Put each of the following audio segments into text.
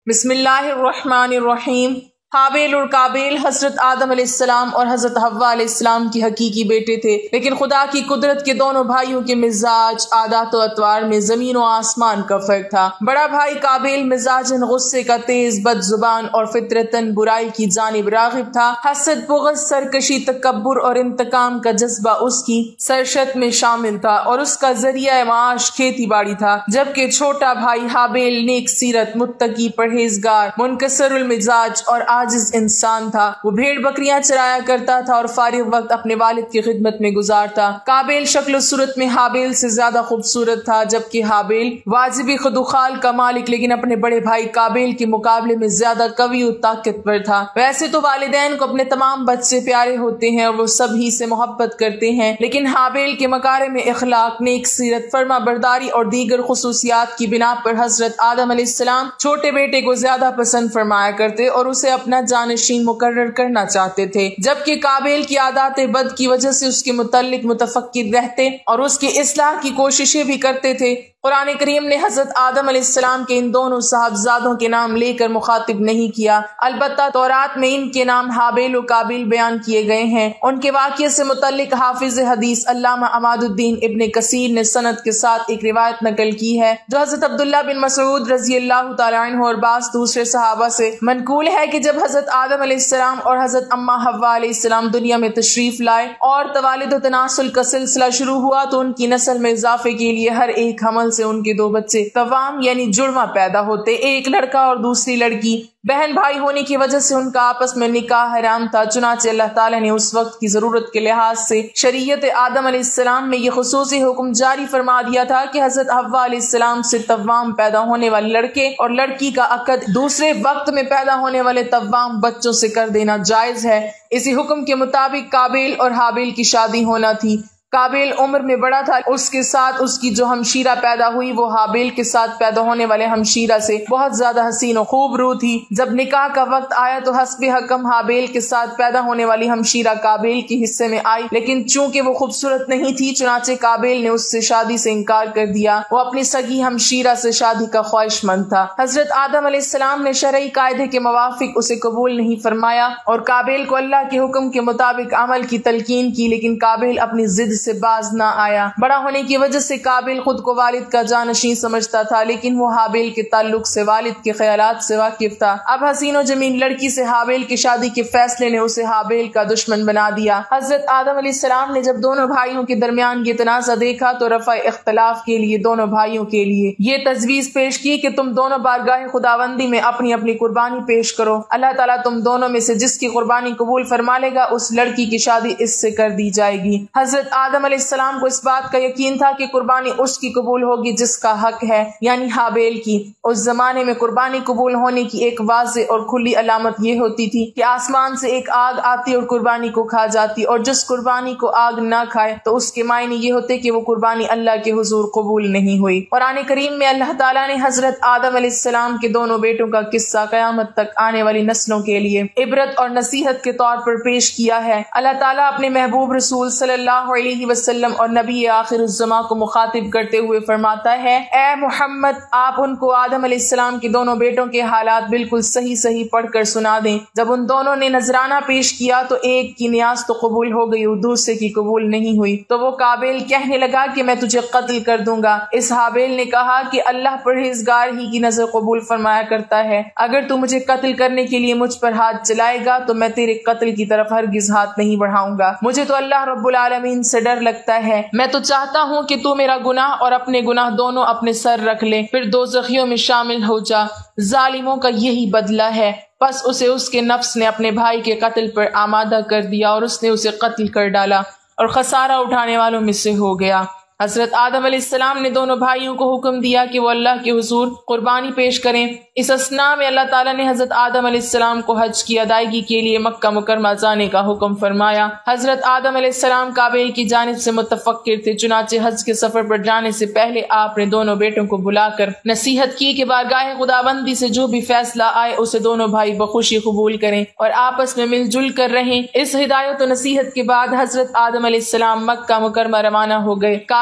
بسم اللہ الرحمن الرحیم۔ حابیل اور قابیل حضرت آدم علیہ السلام اور حضرت حوا علیہ السلام کی حقیقی بیٹے تھے، لیکن خدا کی قدرت کے دونوں بھائیوں کے مزاج، عادات و اطوار میں زمین و آسمان کا فرق تھا۔ بڑا بھائی قابیل مزاجاً غصے کا تیز، بد زبان اور فطرتاً برائی کی جانب راغب تھا۔ حسد، بغض، سرکشی، تکبر اور انتقام کا جذبہ اس کی سرشت میں شامل تھا اور اس کا ذریعہ معاش کھیتی باڑی تھا، جبکہ چھوٹا بھائی حابیل نیک سیرت، متقی، پرہیزگار، منکسر المزاج اور عاجز انسان تھا۔ وہ بھیڑ بکریاں چرایا کرتا تھا اور فارغ وقت اپنے والد کی خدمت میں گزارتا۔ قابیل شکل و صورت میں حابیل سے زیادہ خوبصورت تھا، جبکہ حابیل واجبی خدوخال کا مالک لیکن اپنے بڑے بھائی قابیل کے مقابلے میں زیادہ قوی و طاقتور تھا۔ ویسے تو والدین کو اپنے تمام بچے پیارے ہوتے ہیں اور وہ سب ہی سے محبت کرتے ہیں، لیکن حابیل کے مکارم اخلاق، نیک سیرت، فرما برداری اور دیگر خصوصیات کی بنا پر حضرت آدم علیہ السلام چھوٹے بیٹے کو زیادہ پسند فرمایا کرتے اور اسے اپنا جانشین مقرر کرنا چاہتے تھے، جبکہ قابیل کی عادات بد کی وجہ سے اس کے متعلق متفکر رہتے اور اس کی اصلاح کی کوششیں بھی کرتے تھے۔ قرآن کریم نے حضرت آدم علیہ السلام کے ان دونوں صاحبزادوں کے نام لے کر مخاطب نہیں کیا، البتہ تورات میں ان کے نام حابیل و قابیل بیان کیے گئے ہیں۔ ان کے واقعے سے متعلق حافظ حدیث علامہ عماد الدین ابن کثیر نے سند کے ساتھ ایک روایت نقل کی ہے جو حضرت عبداللہ بن مسعود رضی اللہ تعالیٰ عنہ اور بعض دوسرے صحابہ سے منقول ہے کہ جب حضرت آدم علیہ السلام اور حضرت اماں حوا علیہ السلام دنیا میں تشریف لائے اور توالد و تناسل کا سلسلہ شروع ہوا تو ان کی نسل میں اضافے کے لیے ہر ایک حمل سے ان کے دو بچے توام یعنی جڑواں پیدا ہوتے، ایک لڑکا اور دوسری لڑکی۔ بہن بھائی ہونے کی وجہ سے ان کا آپس میں نکاح حرام تھا، چنانچہ اللہ تعالیٰ نے اس وقت کی ضرورت کے لحاظ سے شریعت آدم علیہ السلام میں یہ خصوصی حکم جاری فرما دیا تھا کہ حضرت حوا علیہ السلام سے توام پیدا ہونے والے لڑکے اور لڑکی کا عقد دوسرے وقت میں پیدا ہونے والے توام بچوں سے کر دینا جائز ہے۔ اسی حکم کے مطابق قابیل اور حابیل کی شادی ہونا تھی۔ قابیل عمر میں بڑا تھا، اس کے ساتھ اس کی جو ہمشیرہ پیدا ہوئی وہ حابیل کے ساتھ پیدا ہونے والے ہمشیرہ سے بہت زیادہ حسین و خوب رو تھی۔ جب نکاح کا وقت آیا تو حسب حکم حابیل کے ساتھ پیدا ہونے والی ہمشیرہ قابیل کے حصے میں آئی، لیکن چونکہ وہ خوبصورت نہیں تھی چنانچہ قابیل نے اس سے شادی سے انکار کر دیا۔ وہ اپنی سگی ہمشیرہ سے شادی کا خواہش مند تھا۔ حضرت آدم علیہ السلام نے شرعی قاعدے کے موافق اسے قبول نہیں فرمایا اور قابیل کو اللہ کے حکم کے مطابق عمل کی تلقین کی، لیکن قابیل اپنی ضد سے باز نہ آیا۔ بڑا ہونے کی وجہ سے قابیل خود کو والد کا جانشین سمجھتا تھا، لیکن وہ حابیل کے تعلق سے والد کے خیالات سے واقف تھا۔ اب حسین و جمیل لڑکی سے حابیل کی شادی کے فیصلے نے اسے حابیل کا دشمن بنا دیا۔ حضرت آدم علیہ السلام نے جب دونوں بھائیوں کے درمیان یہ تنازع دیکھا تو رفع اختلاف کے لیے دونوں بھائیوں کے لیے یہ تجویز پیش کی کہ تم دونوں بارگاہ خداوندی میں اپنی اپنی قربانی پیش کرو، اللہ تعالیٰ تم دونوں میں سے جس کی قربانی قبول فرما لے گا اس لڑکی کی شادی اس سے کر دی جائے گی۔ حضرت آدم علیہ السلام کو اس بات کا یقین تھا کہ قربانی اس کی قبول ہوگی جس کا حق ہے، یعنی حابیل کی۔ اس زمانے میں قربانی قبول ہونے کی ایک واضح اور کھلی علامت یہ ہوتی تھی کہ آسمان سے ایک آگ آتی اور قربانی کو کھا جاتی، اور جس قربانی کو آگ نہ کھائے تو اس کے معنی یہ ہوتے کہ وہ قربانی اللہ کے حضور قبول نہیں ہوئی۔ قرآن کریم میں اللہ تعالیٰ نے حضرت آدم علیہ السلام کے دونوں بیٹوں کا قصہ قیامت تک آنے والی نسلوں کے لیے عبرت اور نصیحت کے طور پر پیش کیا ہے۔ اللہ تعالیٰ اپنے محبوب رسول صلی اللہ علیہ وسلم اور نبی آخر الزماں کو مخاطب کرتے ہوئے فرماتا ہے، اے محمد آپ ان کو آدم علیہ السلام کے دونوں بیٹوں کے حالات بالکل صحیح پڑھ کر سنا دیں۔ جب ان دونوں نے نذرانہ پیش کیا تو ایک کی نیاز تو قبول ہو گئی اور دوسرے کی قبول نہیں ہوئی، تو وہ قابیل کہنے لگا کہ میں تجھے قتل کر دوں گا۔ اس حابیل نے کہا کہ اللہ پرہیزگار ہی کی نظر قبول فرمایا کرتا ہے، اگر تو مجھے قتل کرنے کے لیے مجھ پر ہاتھ چلائے گا تو میں تیرے قتل کی طرف ہرگز ہاتھ نہیں بڑھاؤں گا۔ مجھے تو اللہ رب العالمین سے ڈر لگتا ہے، میں تو چاہتا ہوں کہ تو میرا گناہ اور اپنے گناہ دونوں اپنے سر رکھ لے، پھر دوزخیوں میں شامل ہو جا۔ ظالموں کا یہی بدلہ ہے۔ پس اسے اس کے نفس نے اپنے بھائی کے قتل پر آمادہ کر دیا اور اس نے اسے قتل کر ڈالا اور خسارہ اٹھانے والوں میں سے ہو گیا۔ حضرت آدم علیہ السلام نے دونوں بھائیوں کو حکم دیا کہ وہ اللہ کے حضور قربانی پیش کریں۔ اس اثناء میں اللہ تعالیٰ نے حضرت آدم علیہ السلام کو حج کی ادائیگی کے لیے مکہ مکرمہ جانے کا حکم فرمایا۔ حضرت آدم علیہ السلام قابیل کی جانب سے متفکر تھے، چنانچہ حج کے سفر پر جانے سے پہلے آپ نے دونوں بیٹوں کو بلا کر نصیحت کی کہ بارگاہ خداوندی سے جو بھی فیصلہ آئے اسے دونوں بھائی بخوشی قبول کریں اور آپس میں مل جل کر رہیں۔ اس ہدایت و نصیحت کے بعد حضرت آدم علیہ السلام مکہ مکرمہ روانہ ہو گئے۔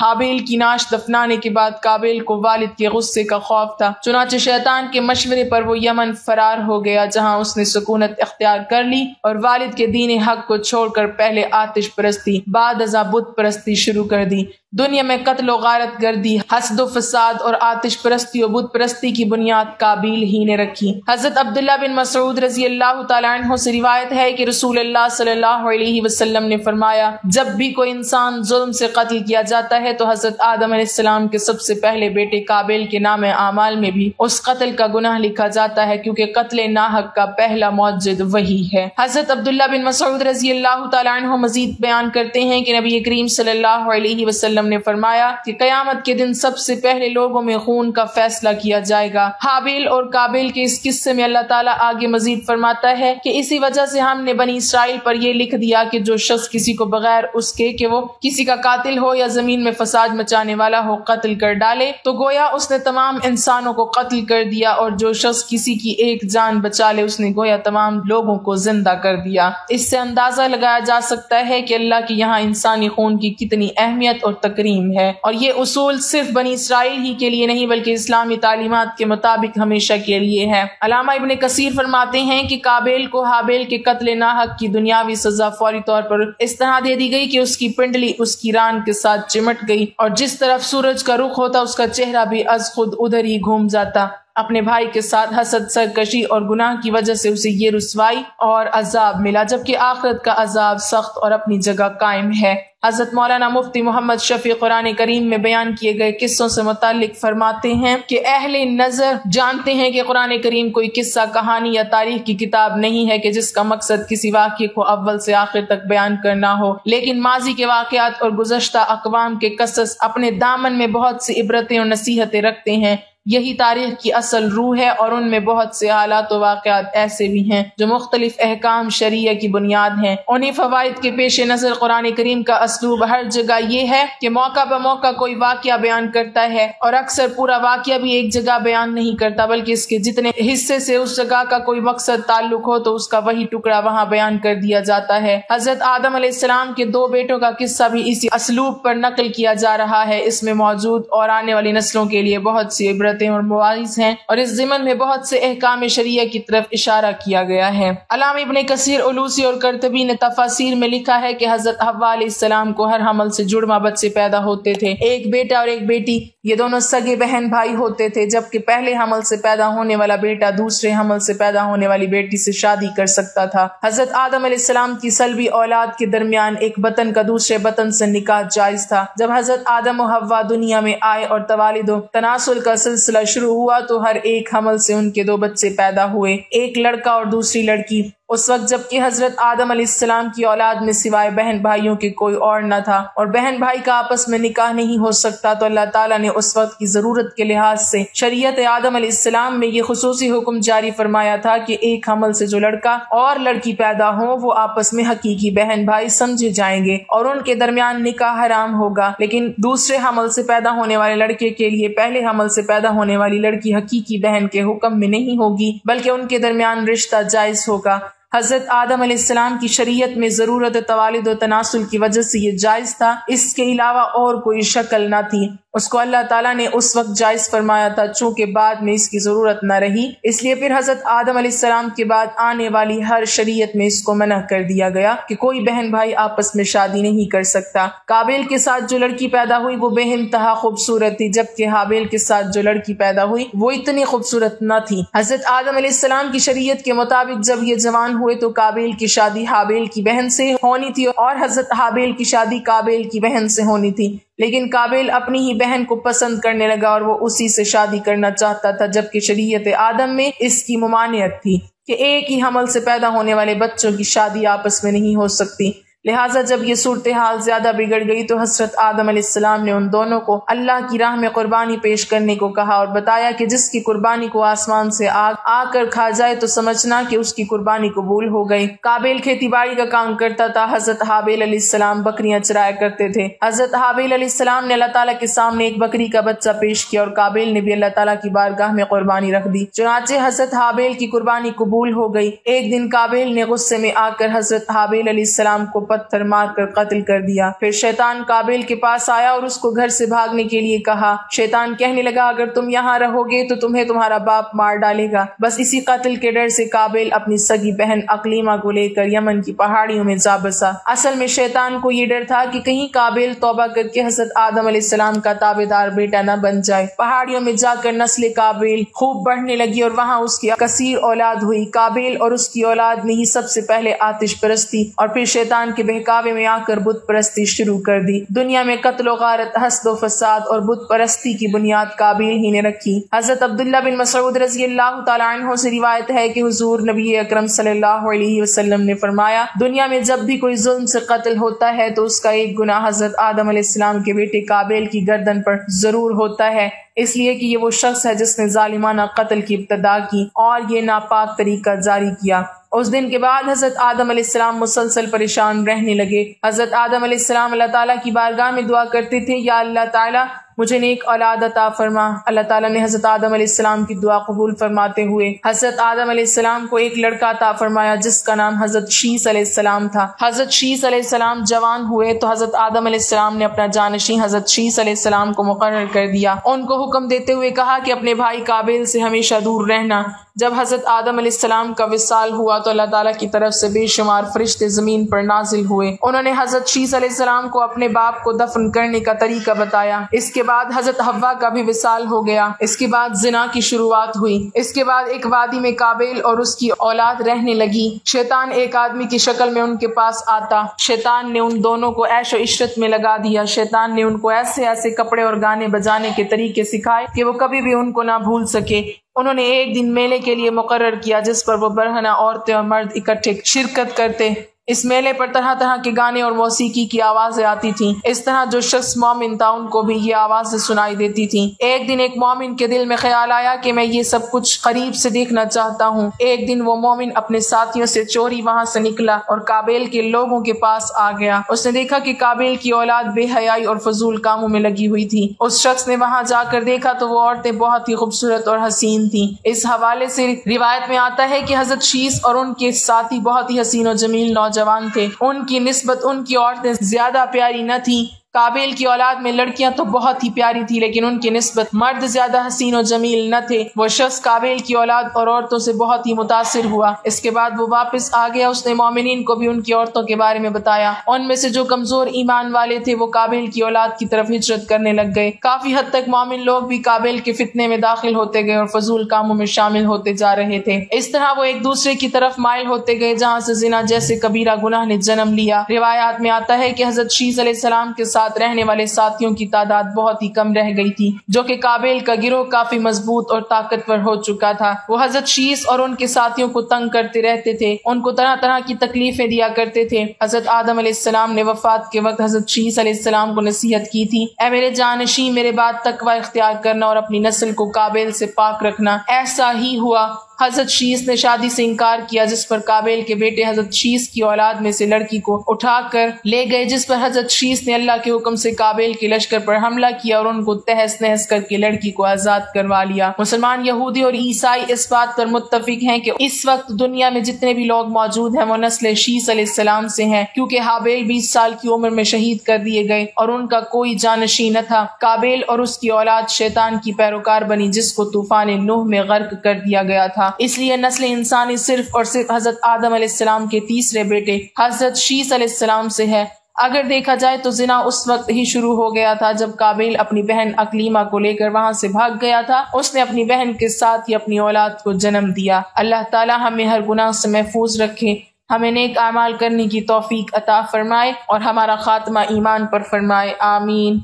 حابیل کی نعش دفنانے کے بعد قابیل کو والد کے غصے کا خوف تھا، چنانچہ شیطان کے مشورے پر وہ یمن فرار ہو گیا، جہاں اس نے سکونت اختیار کر لی اور والد کے دین حق کو چھوڑ کر پہلے آتش پرستی بعد ازاں بت پرستی شروع کر دی۔ دنیا میں قتل و غارت گردی، حسد و فساد اور آتش پرستی و بت پرستی کی بنیاد قابیل ہی نے رکھی۔ حضرت عبداللہ بن مسعود رضی اللہ تعالیٰ عنہ سے روایت ہے کہ رسول اللہ صلی اللہ علیہ وسلم نے فرمایا جب بھی کوئی انسان ظلم سے قتل کیا جاتا ہے تو حضرت آدم علیہ السلام کے سب سے پہلے بیٹے قابیل کے نام اعمال میں بھی اس قتل کا گناہ لکھا جاتا ہے، کیونکہ قتل ناحق کا پہلا موجد وہی ہے۔ حضرت عبداللہ بن مسعود رضی اللہ تعالیٰ عنہ مزید بیان کرتے ہیں کہ نبی کریم صلی اللہ علیہ وسلم نے فرمایا کہ قیامت کے دن سب سے پہلے لوگوں میں خون کا فیصلہ کیا جائے گا۔ حابیل اور قابیل کے اس قصے میں اللہ تعالیٰ آگے مزید فرماتا ہے کہ اسی وجہ سے ہم نے بنی اسرائیل پر یہ لکھ دیا کہ جو شخص کسی کو بغیر اس کے کہ وہ کسی کا قاتل ہو یا زمین میں فساد مچانے والا ہو قتل کر ڈالے تو گویا اس نے تمام انسانوں کو قتل کر دیا، اور جو شخص کسی کی ایک جان بچا لے اس نے گویا تمام لوگوں کو زندہ کر دیا۔ اس سے اندازہ لگایا جا سکتا ہے کہ اللہ کے یہاں انسانی خون کی کتنی اہمیت اور تکریم ہے، اور یہ اصول صرف بنی اسرائیل ہی کے لیے نہیں بلکہ اسلامی تعلیمات کے مطابق ہمیشہ کے لیے ہے۔ علامہ ابن کثیر فرماتے ہیں کہ قابیل کو حابیل کے قتل ناحق کی دنیاوی سزا فوری طور پر اس طرح دے دی گئی کہ اس کی پنڈلی اس کی ران کے ساتھ چمٹ گئی، اور جس طرف سورج کا رخ ہوتا اس کا چہرہ بھی از خود ادھر ہی گھوم جاتا۔ اپنے بھائی کے ساتھ حسد، سرکشی اور گناہ کی وجہ سے اسے یہ رسوائی اور عذاب ملا، جبکہ آخرت کا عذاب سخت اور اپنی جگہ قائم ہے۔ حضرت مولانا مفتی محمد شفیع قرآن کریم میں بیان کیے گئے قصوں سے متعلق فرماتے ہیں کہ اہل نظر جانتے ہیں کہ قرآن کریم کوئی قصہ، کہانی یا تاریخ کی کتاب نہیں ہے کہ جس کا مقصد کسی واقعے کو اول سے آخر تک بیان کرنا ہو، لیکن ماضی کے واقعات اور گزشتہ اقوام کے قصص اپنے دامن میں بہت سی عبرتیں اور نصیحتیں رکھتے ہیں۔ یہی تاریخ کی اصل روح ہے، اور ان میں بہت سے حالات و واقعات ایسے بھی ہیں جو مختلف احکام شرعیہ کی بنیاد ہیں۔ انہی فوائد کے پیش نظر قرآن کریم کا اسلوب ہر جگہ یہ ہے کہ موقع بہ موقع کوئی واقعہ بیان کرتا ہے، اور اکثر پورا واقعہ بھی ایک جگہ بیان نہیں کرتا بلکہ اس کے جتنے حصے سے اس جگہ کا کوئی مقصد تعلق ہو تو اس کا وہی ٹکڑا وہاں بیان کر دیا جاتا ہے۔ حضرت آدم علیہ السلام کے 2 بیٹوں کا قصہ بھی اسی اسلوب پر نقل کیا جا رہا ہے۔ اس میں موجود اور آنے والی نسلوں کے لیے بہت سی عبرتیں اور مواعظ ہیں، اور اس ضمن میں بہت سے احکام شریعہ کی طرف اشارہ کیا گیا ہے۔ علامہ ابن کثیر علوسی اور قرطبی نے تفاسیر میں لکھا ہے کہ حضرت حوا علیہ السلام کو ہر حمل سے جڑواں بچے پیدا ہوتے تھے، ایک بیٹا اور ایک بیٹی۔ یہ دونوں سگے بہن بھائی ہوتے تھے، جبکہ پہلے حمل سے پیدا ہونے والا بیٹا دوسرے حمل سے پیدا ہونے والی بیٹی سے شادی کر سکتا تھا۔ حضرت آدم علیہ السلام کی سلبی اولاد کے درمیان ایک بطن کا دوسرے بطن سے نکاح جائز تھا۔ جب حضرت آدم و حوا دنیا میں آئے اور توالد و تناسل کا سلسلہ شروع ہوا تو ہر ایک حمل سے ان کے 2 بچے پیدا ہوئے، ایک لڑکا اور دوسری لڑکی۔ اس وقت جبکہ حضرت آدم علیہ السلام کی اولاد میں سوائے بہن بھائیوں کے کوئی اور نہ تھا، اور بہن بھائی کا آپس میں نکاح نہیں ہو سکتا، تو اللہ تعالیٰ نے اس وقت کی ضرورت کے لحاظ سے شریعت آدم علیہ السلام میں یہ خصوصی حکم جاری فرمایا تھا کہ ایک حمل سے جو لڑکا اور لڑکی پیدا ہوں وہ آپس میں حقیقی بہن بھائی سمجھے جائیں گے اور ان کے درمیان نکاح حرام ہوگا، لیکن دوسرے حمل سے پیدا ہونے والے لڑکے کے لیے پہلے حمل سے پیدا ہونے والی لڑکی حقیقی بہن کے حکم میں نہیں ہوگی بلکہ ان کے درمیان رشتہ جائز ہوگا۔ حضرت آدم علیہ السلام کی شریعت میں ضرورت توالد و تناسل کی وجہ سے یہ جائز تھا، اس کے علاوہ اور کوئی شکل نہ تھی۔ اس کو اللہ تعالیٰ نے اس وقت جائز فرمایا تھا چونکہ بعد میں اس کی ضرورت نہ رہی، اس لیے پھر حضرت آدم علیہ السلام کے بعد آنے والی ہر شریعت میں اس کو منع کر دیا گیا کہ کوئی بہن بھائی آپس میں شادی نہیں کر سکتا۔ قابیل کے ساتھ جو لڑکی پیدا ہوئی وہ بے انتہا خوبصورت تھی، جبکہ حابیل کے ساتھ جو لڑکی پیدا ہوئی وہ اتنی خوبصورت نہ تھی۔ حضرت آدم علیہ السلام کی شریعت کے مطابق جب یہ جوان ہوئے تو قابیل کی شادی حابیل کی بہن سے ہونی تھی اور حضرت حابیل کی شادی قابیل کی بہن سے ہونی تھی، لیکن قابیل اپنی ہی بہن کو پسند کرنے لگا اور وہ اسی سے شادی کرنا چاہتا تھا، جبکہ شریعت آدم میں اس کی ممانعت تھی کہ ایک ہی حمل سے پیدا ہونے والے بچوں کی شادی آپس میں نہیں ہو سکتی۔ لہٰذا جب یہ صورتحال زیادہ بگڑ گئی تو حضرت آدم علیہ السلام نے ان دونوں کو اللہ کی راہ میں قربانی پیش کرنے کو کہا اور بتایا کہ جس کی قربانی کو آسمان سے آگ آ کر کھا جائے تو سمجھنا کہ اس کی قربانی قبول ہو گئی۔ قابیل کھیتی باڑی کا کام کرتا تھا، حضرت حابیل علیہ السلام بکریاں چرایا کرتے تھے۔ حضرت حابیل علیہ السلام نے اللہ تعالیٰ کے سامنے ایک بکری کا بچہ پیش کیا اور قابیل نے بھی اللہ تعالیٰ کی بارگاہ میں قربانی رکھ دی، چنانچہ حضرت حابیل کی قربانی قبول ہو گئی۔ ایک دن قابیل نے غصے میں آ کر حضرت حابیل علیہ السلام کو پتھر مار کر قتل کر دیا۔ پھر شیطان قابیل کے پاس آیا اور اس کو گھر سے بھاگنے کے لیے کہا۔ شیطان کہنے لگا اگر تم یہاں رہو گے تو تمہیں تمہارا باپ مار ڈالے گا۔ بس اسی قتل کے ڈر سے قابیل اپنی سگی بہن اقلیمہ کو لے کر یمن کی پہاڑیوں میں جا بسا۔ اصل میں شیطان کو یہ ڈر تھا کہ کہیں قابیل توبہ کر کے حضرت آدم علیہ السلام کا تابعدار بیٹا نہ بن جائے۔ پہاڑیوں میں جا کر نسل قابیل خوب بڑھنے لگی اور وہاں اس کی کثیر اولاد ہوئی۔ قابیل اور اس کی اولاد نے ہی سب سے پہلے آتش پرستی اور پھر شیطان کے بہکاوے میں آ کر بت پرستی شروع کر دی۔ دنیا میں قتل و غارت، حسد و فساد اور بت پرستی کی بنیاد قابیل ہی نے رکھی۔ حضرت عبداللہ بن مسعود رضی اللہ تعالیٰ عنہ سے روایت ہے کہ حضور نبی اکرم صلی اللہ علیہ وسلم نے فرمایا دنیا میں جب بھی کوئی ظلم سے قتل ہوتا ہے تو اس کا ایک گناہ حضرت آدم علیہ السلام کے بیٹے قابیل کی گردن پر ضرور ہوتا ہے، اس لیے کہ یہ وہ شخص ہے جس نے ظالمانہ قتل کی ابتدا کی اور یہ ناپاک طریقہ جاری کیا۔ اس دن کے بعد حضرت آدم علیہ السلام مسلسل پریشان رہنے لگے۔ حضرت آدم علیہ السلام اللہ تعالیٰ کی بارگاہ میں دعا کرتے تھے یا اللہ تعالیٰ مجھے نیک اولاد عطا فرما۔ اللہ تعالیٰ نے حضرت آدم علیہ السلام کی دعا قبول فرماتے ہوئے حضرت آدم علیہ السلام کو ایک لڑکا عطا فرمایا جس کا نام حضرت شیس علیہ السلام تھا۔ حضرت شیس علیہ السلام جوان ہوئے تو حضرت آدم علیہ السلام نے اپنا جانشین حضرت شیس علیہ السلام کو مقرر کر دیا۔ ان کو حکم دیتے ہوئے کہا کہ اپنے بھائی قابیل سے ہمیشہ دور رہنا۔ جب حضرت آدم علیہ السلام کا وصال ہوا تو اللہ تعالیٰ کی طرف سے بے شمار فرشتے زمین پر نازل ہوئے۔ انہوں نے حضرت شیس علیہ السلام کو اپنے باپ کو دفن کرنے کا طریقہ بتایا۔ اس کے بعد حضرت حوا کا بھی وصال ہو گیا۔ اس کے بعد زنا کی شروعات ہوئی۔ اس کے بعد ایک وادی میں قابیل اور اس کی اولاد رہنے لگی۔ شیطان ایک آدمی کی شکل میں ان کے پاس آتا۔ شیطان نے ان دونوں کو عیش و عشرت میں لگا دیا۔ شیطان نے ان کو ایسے ایسے کپڑے اور گانے بجانے کے طریقے سکھائے کہ وہ کبھی بھی ان کو نہ بھول سکے۔ انہوں نے ایک دن میلے کے لیے مقرر کیا جس پر وہ برہنہ عورتیں اور مرد اکٹھے شرکت کرتے۔ اس میلے پر طرح طرح کے گانے اور موسیقی کی آوازیں آتی تھیں۔ اس طرح جو شخص مومن تھا ان کو بھی یہ آوازیں سنائی دیتی تھیں۔ ایک دن ایک مومن کے دل میں خیال آیا کہ میں یہ سب کچھ قریب سے دیکھنا چاہتا ہوں۔ ایک دن وہ مومن اپنے ساتھیوں سے چوری وہاں سے نکلا اور قابیل کے لوگوں کے پاس آ گیا۔ اس نے دیکھا کہ قابیل کی اولاد بے حیائی اور فضول کاموں میں لگی ہوئی تھی۔ اس شخص نے وہاں جا کر دیکھا تو وہ عورتیں بہت ہی خوبصورت اور حسین تھیں۔ اس حوالے سے روایت میں آتا ہے کہ حضرت شیس اور ان کے ساتھی بہت ہی حسین و جمیل نوجوان تھے۔ ان کی نسبت ان کی عورتیں زیادہ پیاری نہ تھیں۔ قابیل کی اولاد میں لڑکیاں تو بہت ہی پیاری تھی لیکن ان کی نسبت مرد زیادہ حسین و جمیل نہ تھے۔ وہ شخص قابیل کی اولاد اور عورتوں سے بہت ہی متاثر ہوا۔ اس کے بعد وہ واپس آ گیا۔ اس نے مومنین کو بھی ان کی عورتوں کے بارے میں بتایا۔ ان میں سے جو کمزور ایمان والے تھے وہ قابیل کی اولاد کی طرف ہجرت کرنے لگ گئے۔ کافی حد تک مومن لوگ بھی قابیل کے فتنے میں داخل ہوتے گئے اور فضول کاموں میں شامل ہوتے جا رہے تھے۔ اس طرح وہ ایک دوسرے کی طرف مائل ہوتے گئے جہاں سے زنا جیسے کبیرہ گناہ نے جنم لیا۔ روایات میں آتا ہے کہ حضرت شیس علیہ السلام کے ساتھ رہنے والے ساتھیوں کی تعداد بہت ہی کم رہ گئی تھی، جو کہ قابیل کا گروہ کافی مضبوط اور طاقتور ہو چکا تھا۔ وہ حضرت شیس اور ان کے ساتھیوں کو تنگ کرتے رہتے تھے، ان کو طرح طرح کی تکلیفیں دیا کرتے تھے۔ حضرت آدم علیہ السلام نے وفات کے وقت حضرت شیس علیہ السلام کو نصیحت کی تھی، اے میرے جانشین میرے بعد تقوی اختیار کرنا اور اپنی نسل کو قابیل سے پاک رکھنا۔ ایسا ہی ہوا۔ حضرت شیس نے شادی سے انکار کیا جس پر قابیل کے بیٹے حضرت شیس کی اولاد میں سے لڑکی کو اٹھا کر لے گئے، جس پر حضرت شیس نے اللہ کے حکم سے قابیل کے لشکر پر حملہ کیا اور ان کو تہس نہس کر کے لڑکی کو آزاد کروا لیا۔ مسلمان، یہودی اور عیسائی اس بات پر متفق ہیں کہ اس وقت دنیا میں جتنے بھی لوگ موجود ہیں وہ نسل شیس علیہ السلام سے ہیں، کیونکہ حابیل 20 سال کی عمر میں شہید کر دیے گئے اور ان کا کوئی جانشین نہ تھا۔ قابیل اور اس کی اولاد شیطان کی پیروکار بنی جس کو طوفان نوح میں غرق کر دیا گیا تھا۔ اس لیے نسل انسانی صرف اور صرف حضرت آدم علیہ السلام کے تیسرے بیٹے حضرت شیس علیہ السلام سے ہے۔ اگر دیکھا جائے تو زنا اس وقت ہی شروع ہو گیا تھا جب قابیل اپنی بہن اقلیمہ کو لے کر وہاں سے بھاگ گیا تھا۔ اس نے اپنی بہن کے ساتھ ہی اپنی اولاد کو جنم دیا۔ اللہ تعالی ہمیں ہر گناہ سے محفوظ رکھے، ہمیں نیک اعمال کرنے کی توفیق عطا فرمائے اور ہمارا خاتمہ ایمان پر فرمائے، آمین۔